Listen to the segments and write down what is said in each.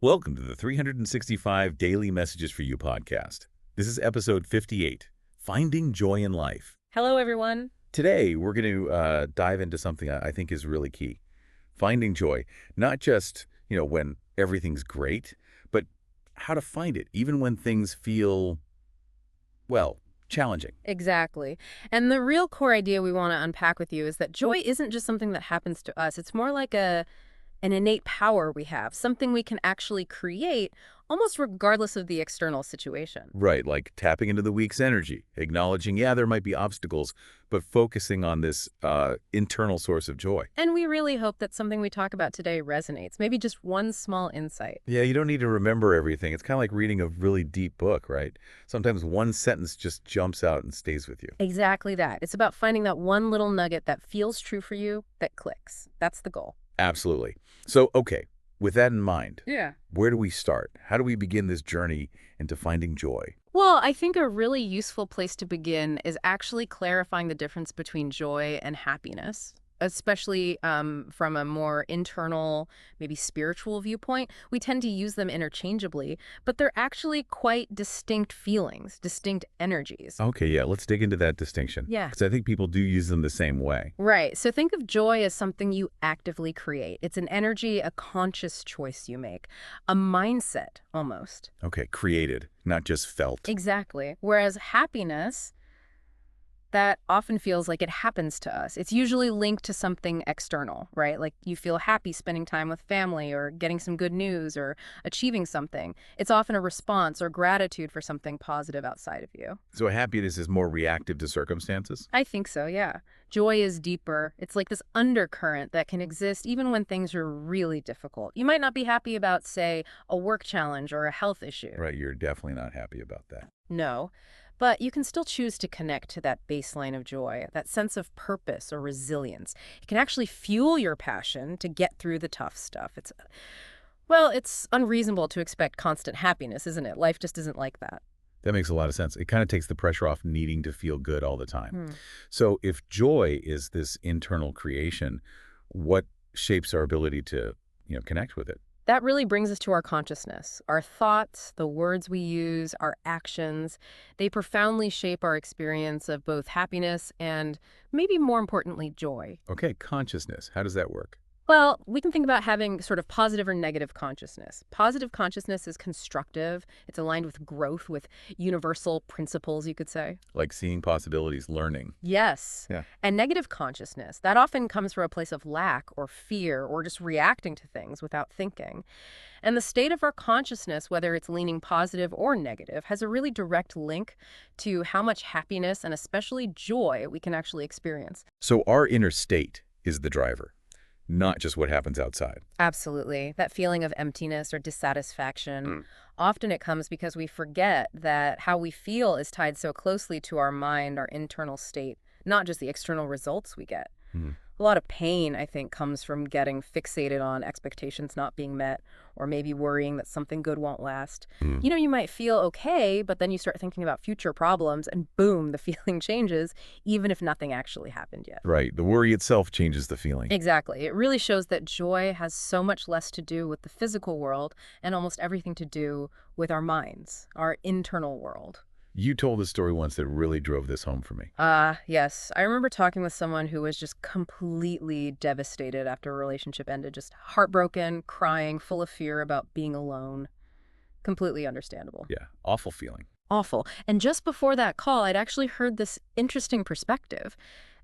Welcome to the 365 Daily Messages for You podcast. This is episode 58, Finding Joy in Life. Hello, everyone. Today, we're going to dive into something I think is really key. Finding joy, not just, when everything's great, but how to find it, even when things feel, challenging. Exactly. And the real core idea we want to unpack with you is that joy isn't just something that happens to us. It's more like an innate power we have, something we can actually create almost regardless of the external situation. Right, like tapping into the week's energy, acknowledging, there might be obstacles, but focusing on this internal source of joy. And we really hope that something we talk about today resonates, maybe just one small insight. Yeah, you don't need to remember everything. It's kind of like reading a really deep book, right? Sometimes one sentence just jumps out and stays with you. Exactly that. It's about finding that one little nugget that feels true for you, that clicks. That's the goal. Absolutely. So, okay, with that in mind, Yeah. where do we start? How do we begin this journey into finding joy? Well, I think a really useful place to begin is actually clarifying the difference between joy and happiness, especially from a more internal, maybe spiritual viewpoint. We tend to use them interchangeably, but they're actually quite distinct feelings, distinct energies. Okay, yeah, let's dig into that distinction. Yeah. Because I think people do use them the same way. Right. So think of joy as something you actively create. It's an energy, a conscious choice you make, a mindset almost. Okay, created, not just felt. Exactly. Whereas happiness, that often feels like it happens to us. It's usually linked to something external, right? Like you feel happy spending time with family or getting some good news or achieving something. It's often a response or gratitude for something positive outside of you. So happiness is more reactive to circumstances? I think so, yeah. Joy is deeper. It's like this undercurrent that can exist even when things are really difficult. You might not be happy about, say, a work challenge or a health issue. Right, you're definitely not happy about that. No. But you can still choose to connect to that baseline of joy, that sense of purpose or resilience. It can actually fuel your passion to get through the tough stuff. It's unreasonable to expect constant happiness, isn't it? Life just isn't like that. That makes a lot of sense. It kind of takes the pressure off needing to feel good all the time. Hmm. So if joy is this internal creation, what shapes our ability to, connect with it? That really brings us to our consciousness. Our thoughts, the words we use, our actions, they profoundly shape our experience of both happiness and, maybe more importantly, joy. Okay, consciousness. How does that work? Well, we can think about having sort of positive or negative consciousness. Positive consciousness is constructive. It's aligned with growth, with universal principles, you could say. Like seeing possibilities, learning. Yes. Yeah. And negative consciousness, that often comes from a place of lack or fear or just reacting to things without thinking. And the state of our consciousness, whether it's leaning positive or negative, has a really direct link to how much happiness and especially joy we can actually experience. So our inner state is the driver, not just what happens outside. Absolutely. That feeling of emptiness or dissatisfaction, often it comes because we forget that how we feel is tied so closely to our mind, our internal state, not just the external results we get. Mhm. A lot of pain, I think, comes from getting fixated on expectations not being met or maybe worrying that something good won't last. Mm. You might feel okay, but then you start thinking about future problems and boom, the feeling changes, even if nothing actually happened yet. Right. The worry itself changes the feeling. Exactly. It really shows that joy has so much less to do with the physical world and almost everything to do with our minds, our internal world. You told a story once that really drove this home for me. Yes. I remember talking with someone who was just completely devastated after a relationship ended, just heartbroken, crying, full of fear about being alone. Completely understandable. Yeah, awful feeling. Awful. And just before that call, I'd actually heard this interesting perspective.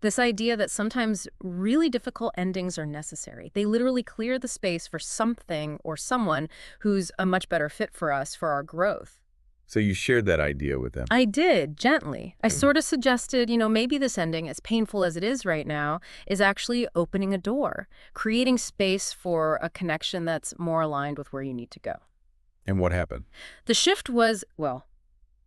This idea that sometimes really difficult endings are necessary. They literally clear the space for something or someone who's a much better fit for us, for our growth. So you shared that idea with them. I did, gently. I sort of suggested, maybe this ending, as painful as it is right now, is actually opening a door, creating space for a connection that's more aligned with where you need to go. And what happened? The shift was,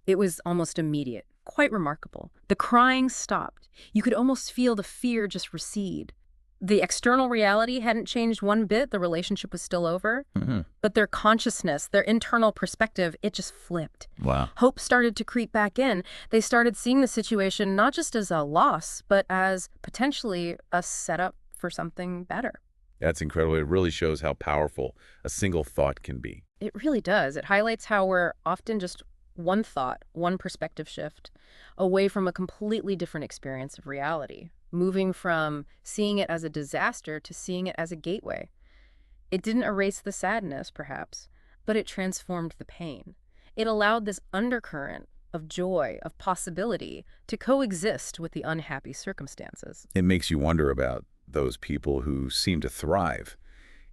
it was almost immediate, quite remarkable. The crying stopped. You could almost feel the fear just recede. The external reality hadn't changed one bit. The relationship was still over. Mm-hmm. But their consciousness, their internal perspective, it just flipped. Wow. Hope started to creep back in. They started seeing the situation not just as a loss, but as potentially a setup for something better. That's incredible. It really shows how powerful a single thought can be. It really does. It highlights how we're often just one thought, one perspective shift away from a completely different experience of reality, moving from seeing it as a disaster to seeing it as a gateway. It didn't erase the sadness, perhaps, but it transformed the pain. It allowed this undercurrent of joy, of possibility, to coexist with the unhappy circumstances. It makes you wonder about those people who seem to thrive,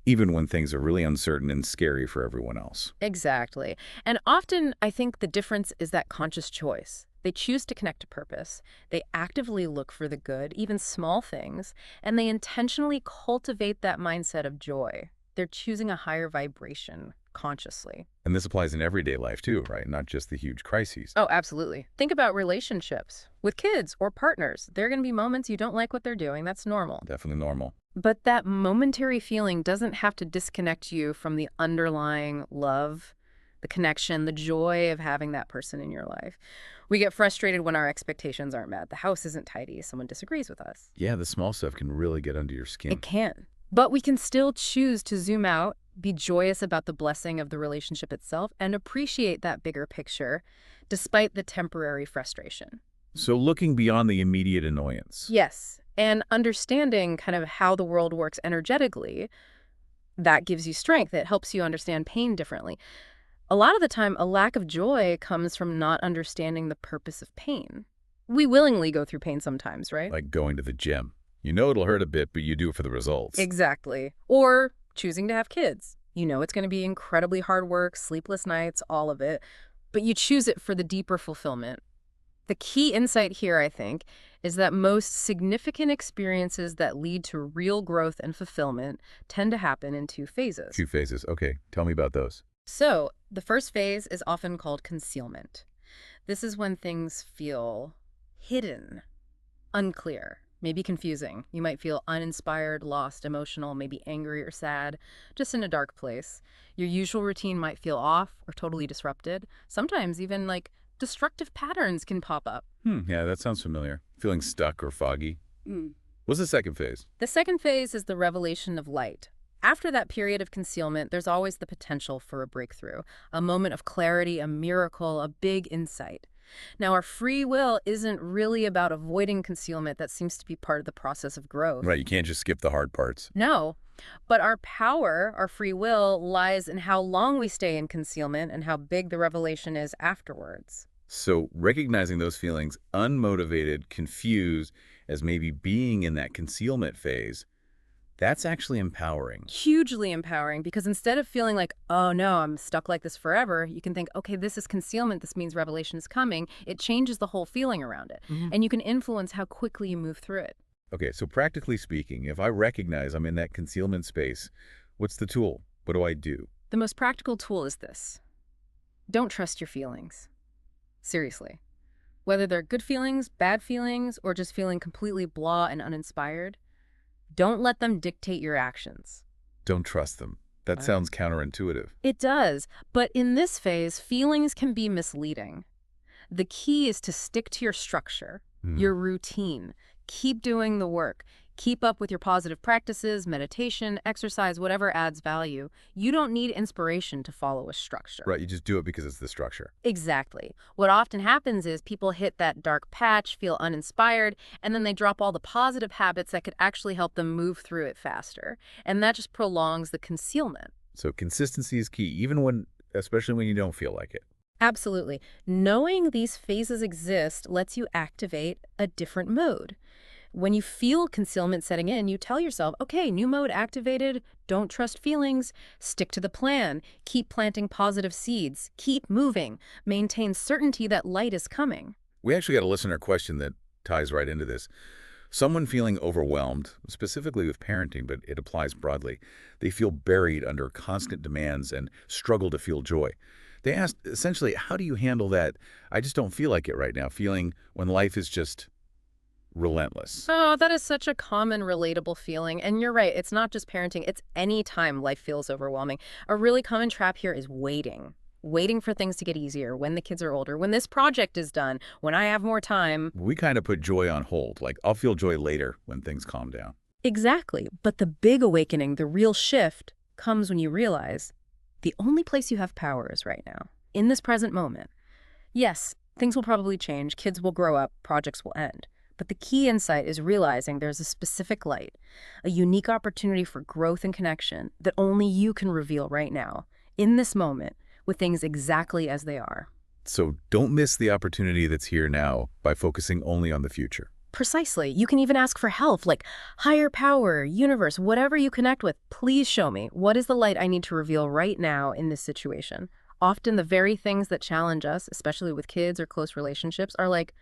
even when things are really uncertain and scary for everyone else. Exactly. And often, I think the difference is that conscious choice. They choose to connect to purpose. They actively look for the good, even small things, and they intentionally cultivate that mindset of joy. They're choosing a higher vibration consciously. And this applies in everyday life too, right? Not just the huge crises. Oh, absolutely. Think about relationships with kids or partners. There are going to be moments you don't like what they're doing. That's normal. Definitely normal. But that momentary feeling doesn't have to disconnect you from the underlying love, the connection, the joy of having that person in your life. We get frustrated when our expectations aren't met. The house isn't tidy. Someone disagrees with us. Yeah, the small stuff can really get under your It skin. can. But we can still choose to zoom out, be joyous about the blessing of the relationship itself, and appreciate that bigger picture despite the temporary frustration. So looking beyond the immediate annoyance. Yes. And understanding kind of how the world works energetically, that gives you strength. It helps you understand pain differently. A lot of the time, a lack of joy comes from not understanding the purpose of pain. We willingly go through pain sometimes, right? Like going to the gym. You know it'll hurt a bit, but you do it for the results. Exactly. Or choosing to have kids. You know it's going to be incredibly hard work, sleepless nights, all of it, but you choose it for the deeper fulfillment. The key insight here, I think, is that most significant experiences that lead to real growth and fulfillment tend to happen in two phases. Two phases. Okay, tell me about those. So, the first phase is often called concealment. This is when things feel hidden, unclear, maybe confusing. You might feel uninspired, lost, emotional, maybe angry or sad, just in a dark place. Your usual routine might feel off or totally disrupted. Sometimes even like destructive patterns can pop up. Yeah, that sounds familiar. Feeling stuck or foggy. Mm. What's the second phase? The second phase is the revelation of light. After that period of concealment, there's always the potential for a breakthrough, a moment of clarity, a miracle, a big insight. Now, our free will isn't really about avoiding concealment. That seems to be part of the process of growth. Right, you can't just skip the hard parts. No, but our power, our free will, lies in how long we stay in concealment and how big the revelation is afterwards. So recognizing those feelings, unmotivated, confused, as maybe being in that concealment phase, that's actually empowering. Hugely empowering, because instead of feeling like, oh no, I'm stuck like this forever, you can think, okay, this is concealment. This means revelation is coming. It changes the whole feeling around it. Mhm. And you can influence how quickly you move through it. Okay, so practically speaking, if I recognize I'm in that concealment space, what's the tool? What do I do? The most practical tool is this. Don't trust your feelings. Seriously. Whether they're good feelings, bad feelings, or just feeling completely blah and uninspired, don't let them dictate your actions. Don't trust them. That Right. sounds counterintuitive. It does, but in this phase, feelings can be misleading. The key is to stick to your structure, your routine. Keep doing the work. Keep up with your positive practices, meditation, exercise, whatever adds value. You don't need inspiration to follow a structure. Right, you just do it because it's the structure. Exactly. What often happens is people hit that dark patch, feel uninspired, and then they drop all the positive habits that could actually help them move through it faster. And that just prolongs the concealment. So consistency is key, especially when you don't feel like it. Absolutely. Knowing these phases exist lets you activate a different mode. When you feel concealment setting in, you tell yourself, okay, new mode activated, don't trust feelings, stick to the plan, keep planting positive seeds, keep moving, maintain certainty that light is coming. We actually got a listener question that ties right into this. Someone feeling overwhelmed, specifically with parenting, but it applies broadly. They feel buried under constant demands and struggle to feel joy. They asked, essentially, how do you handle that I just don't feel like it right now, feeling when life is just relentless? Oh, that is such a common, relatable feeling. And you're right, it's not just parenting, it's any time life feels overwhelming. A really common trap here is waiting. Waiting for things to get easier, when the kids are older, when this project is done, when I have more time. We kind of put joy on hold, like I'll feel joy later when things calm down. Exactly. But the big awakening, the real shift, comes when you realize The only place you have power is right now, in this present moment. Yes, things will probably change, kids will grow up, projects will end. But the key insight is realizing there's a specific light, a unique opportunity for growth and connection that only you can reveal right now, in this moment, with things exactly as they are. So don't miss the opportunity that's here now by focusing only on the future. Precisely. You can even ask for help, like higher power, universe, whatever you connect with. Please show me, what is the light I need to reveal right now in this situation? Often the very things that challenge us, especially with kids or close relationships, are like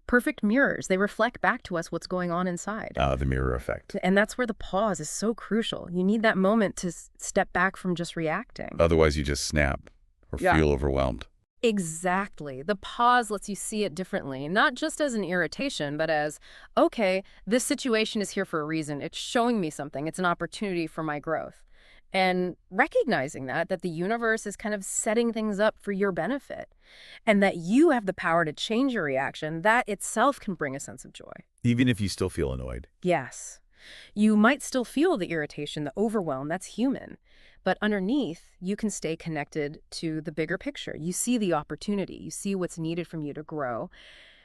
perfect mirrors. They reflect back to us what's going on inside. The mirror effect. And that's where the pause is so crucial. You need that moment to step back from just reacting. Otherwise, you just snap or Yeah. feel overwhelmed. Exactly. The pause lets you see it differently, not just as an irritation, but as, okay, this situation is here for a reason. It's showing me something. It's an opportunity for my growth. And recognizing that the universe is kind of setting things up for your benefit and that you have the power to change your reaction, that itself can bring a sense of joy. Even if you still feel annoyed. Yes. You might still feel the irritation, the overwhelm, that's human. But underneath, you can stay connected to the bigger picture. You see the opportunity. You see what's needed from you to grow.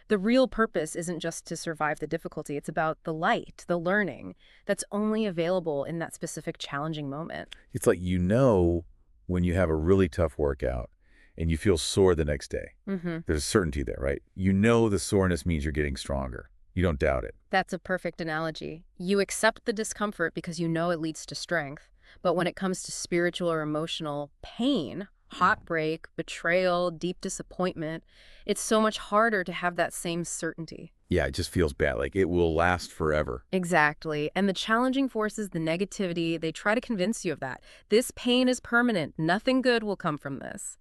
The real purpose isn't just to survive the difficulty. It's about the light, the learning that's only available in that specific challenging moment. It's like when you have a really tough workout and you feel sore the next day. There's a certainty there, right? You know the soreness means you're getting stronger. You don't doubt it. That's a perfect analogy. You accept the discomfort because you know it leads to strength. But when it comes to spiritual or emotional pain, heartbreak, betrayal, deep disappointment, it's so much harder to have that same certainty. Yeah, it just feels bad. Like it will last forever. Exactly. And the challenging forces, the negativity, they try to convince you of that. This pain is permanent. Nothing good will come from this.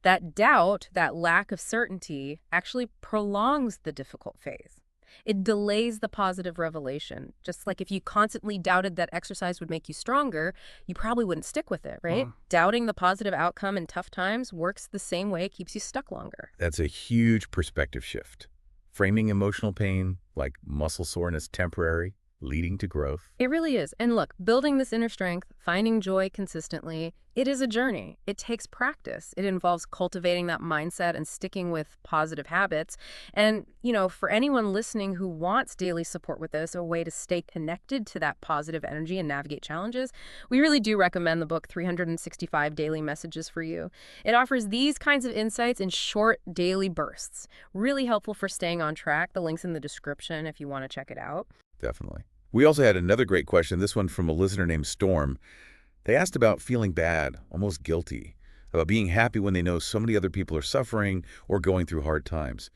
That doubt, that lack of certainty, actually prolongs the difficult phase. It delays the positive revelation. Just like if you constantly doubted that exercise would make you stronger, you probably wouldn't stick with it, right? Doubting the positive outcome in tough times works the same way, it keeps you stuck longer. That's a huge perspective shift. Framing emotional pain like muscle soreness temporary, leading to growth. It really is. And look, building this inner strength, finding joy consistently, it is a journey. It takes practice. It involves cultivating that mindset and sticking with positive habits. And, for anyone listening who wants daily support with this, a way to stay connected to that positive energy and navigate challenges, we really do recommend the book 365 Daily Messages for You. It offers these kinds of insights in short daily bursts. Really helpful for staying on track. The link's in the description if you want to check it out. Definitely. We also had another great question, this one from a listener named Storm. They asked about feeling bad, almost guilty, about being happy when they know so many other people are suffering or going through hard times.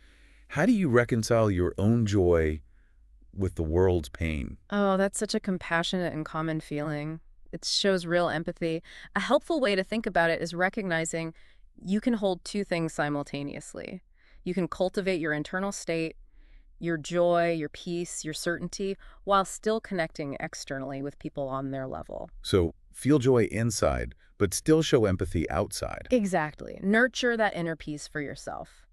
How do you reconcile your own joy with the world's pain? Oh, that's such a compassionate and common feeling. It shows real empathy. A helpful way to think about it is recognizing you can hold two things simultaneously. You can cultivate your internal state, your joy, your peace, your certainty, while still connecting externally with people on their level. So feel joy inside, but still show empathy outside. Exactly. Nurture that inner peace for yourself.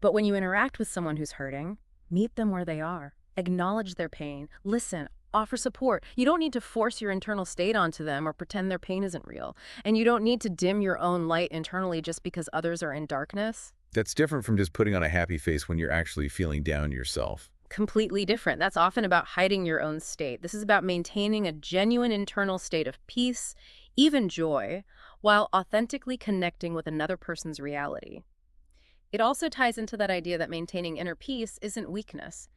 But when you interact with someone who's hurting, meet them where they are. Acknowledge their pain. Listen. Offer support. You don't need to force your internal state onto them or pretend their pain isn't real. And you don't need to dim your own light internally just because others are in darkness. That's different from just putting on a happy face when you're actually feeling down yourself. Completely different. That's often about hiding your own state. This is about maintaining a genuine internal state of peace, even joy, while authentically connecting with another person's reality. It also ties into that idea that maintaining inner peace isn't weakness.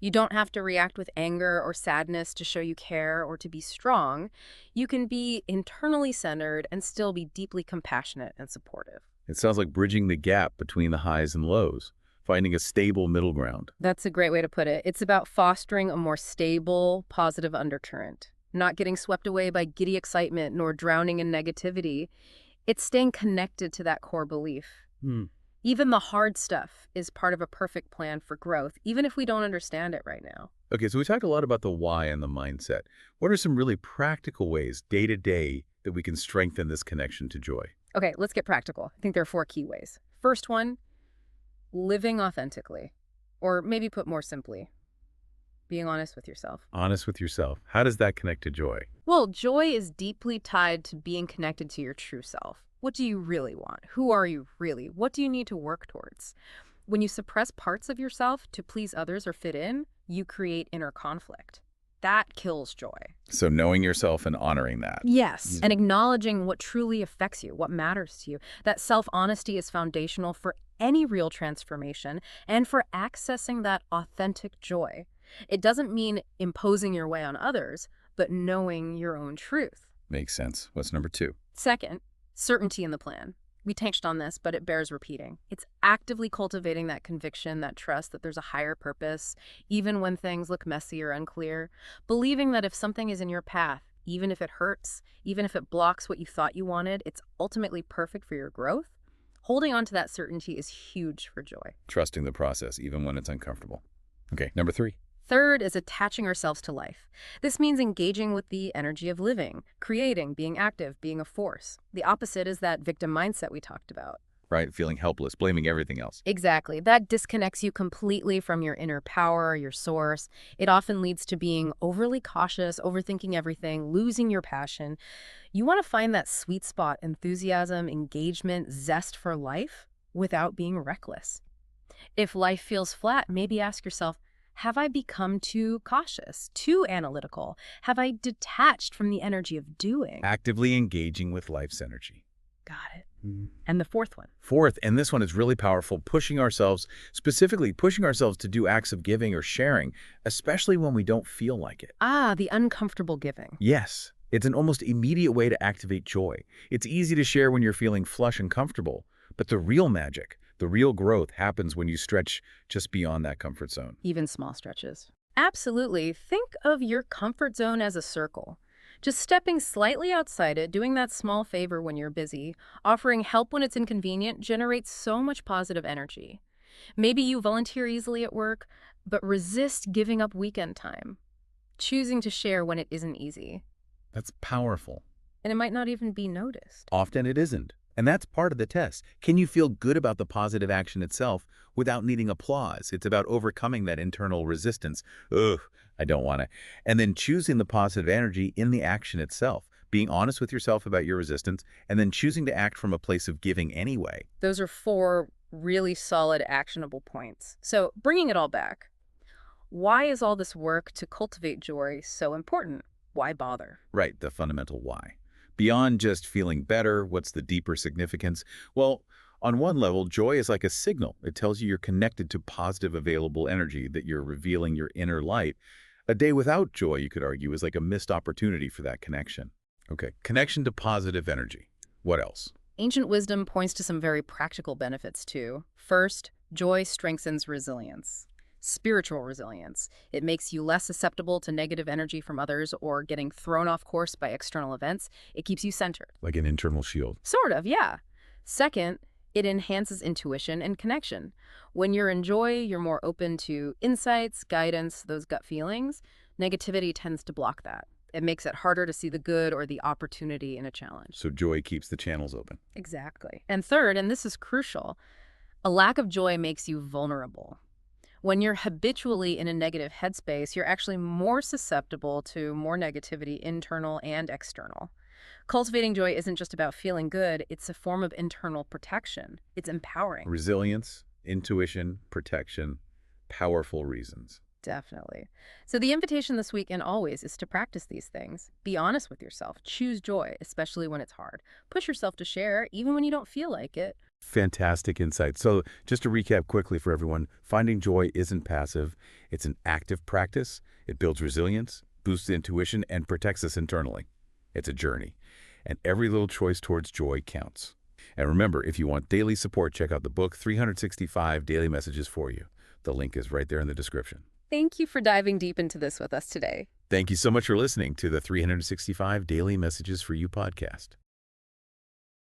You don't have to react with anger or sadness to show you care or to be strong. You can be internally centered and still be deeply compassionate and supportive. It sounds like bridging the gap between the highs and lows, finding a stable middle ground. That's a great way to put it. It's about fostering a more stable, positive undercurrent, not getting swept away by giddy excitement nor drowning in negativity. It's staying connected to that core belief. Even the hard stuff is part of a perfect plan for growth, even if we don't understand it right now. Okay, so we talked a lot about the why and the mindset. What are some really practical ways, day to day, that we can strengthen this connection to joy? Okay, let's get practical. I think there are 4 key ways. First one, living authentically. Or maybe put more simply, being honest with yourself. Honest with yourself. How does that connect to joy? Well, joy is deeply tied to being connected to your true self. What do you really want? Who are you really? What do you need to work towards? When you suppress parts of yourself to please others or fit in, you create inner conflict. That kills joy. So knowing yourself and honoring that. Yes, and acknowledging what truly affects you, what matters to you. That self-honesty is foundational for any real transformation and for accessing that authentic joy. It doesn't mean imposing your way on others, but knowing your own truth. Makes sense. What's number 2? Second, certainty in the plan. We touched on this, but it bears repeating. It's actively cultivating that conviction, that trust that there's a higher purpose, even when things look messy or unclear. Believing that if something is in your path, even if it hurts, even if it blocks what you thought you wanted, it's ultimately perfect for your growth. Holding on to that certainty is huge for joy. Trusting the process, even when it's uncomfortable. Okay, number 3. Third is attaching ourselves to life. This means engaging with the energy of living, creating, being active, being a force. The opposite is that victim mindset we talked about. Right? Feeling helpless, blaming everything else. Exactly. That disconnects you completely from your inner power, your source. It often leads to being overly cautious, overthinking everything, losing your passion. You want to find that sweet spot, enthusiasm, engagement, zest for life without being reckless. If life feels flat, maybe ask yourself, have I become too cautious, too analytical? Have I detached from the energy of doing? Actively engaging with life's energy. Got it. And the fourth one. Fourth, and this one is really powerful, pushing ourselves, specifically pushing ourselves to do acts of giving or sharing, especially when we don't feel like it. Ah, the uncomfortable giving. Yes, it's an almost immediate way to activate joy. It's easy to share when you're feeling flush and comfortable, but the real magic, the real growth happens when you stretch just beyond that comfort zone. Even small stretches. Absolutely. Think of your comfort zone as a circle. Just stepping slightly outside it, doing that small favor when you're busy, offering help when it's inconvenient, generates so much positive energy. Maybe you volunteer easily at work, but resist giving up weekend time, choosing to share when it isn't easy. That's powerful. And it might not even be noticed. Often it isn't. And that's part of the test. Can you feel good about the positive action itself without needing applause? It's about overcoming that internal resistance. Ugh, I don't want to. And then choosing the positive energy in the action itself, being honest with yourself about your resistance, and then choosing to act from a place of giving anyway. Those are 4 really solid, actionable points. So bringing it all back, why is all this work to cultivate joy so important? Why bother? Right, the fundamental why. Beyond just feeling better, what's the deeper significance? Well, on one level, joy is like a signal. It tells you you're connected to positive available energy, that you're revealing your inner light. A day without joy, you could argue, is like a missed opportunity for that connection. Okay, connection to positive energy. What else? Ancient wisdom points to some very practical benefits too. First, joy strengthens resilience. Spiritual resilience. It makes you less susceptible to negative energy from others or getting thrown off course by external events. It keeps you centered. Like an internal shield. Sort of, yeah. Second, it enhances intuition and connection. When you're in joy, you're more open to insights, guidance, those gut feelings. Negativity tends to block that. It makes it harder to see the good or the opportunity in a challenge. So joy keeps the channels open. Exactly. And third, and this is crucial, a lack of joy makes you vulnerable. When you're habitually in a negative headspace, you're actually more susceptible to more negativity, internal and external. Cultivating joy isn't just about feeling good, it's a form of internal protection. It's empowering. Resilience, intuition, protection, powerful reasons. Definitely. So the invitation this week and always is to practice these things. Be honest with yourself. Choose joy, especially when it's hard. Push yourself to share, even when you don't feel like it. Fantastic insight. So just to recap quickly for everyone, finding joy isn't passive. It's an active practice. It builds resilience, boosts intuition, and protects us internally. It's a journey, and every little choice towards joy counts. And remember, if you want daily support, check out the book 365 Daily Messages for You. The link is right there in the description. Thank you for diving deep into this with us today. Thank you so much for listening to the 365 Daily Messages for You podcast.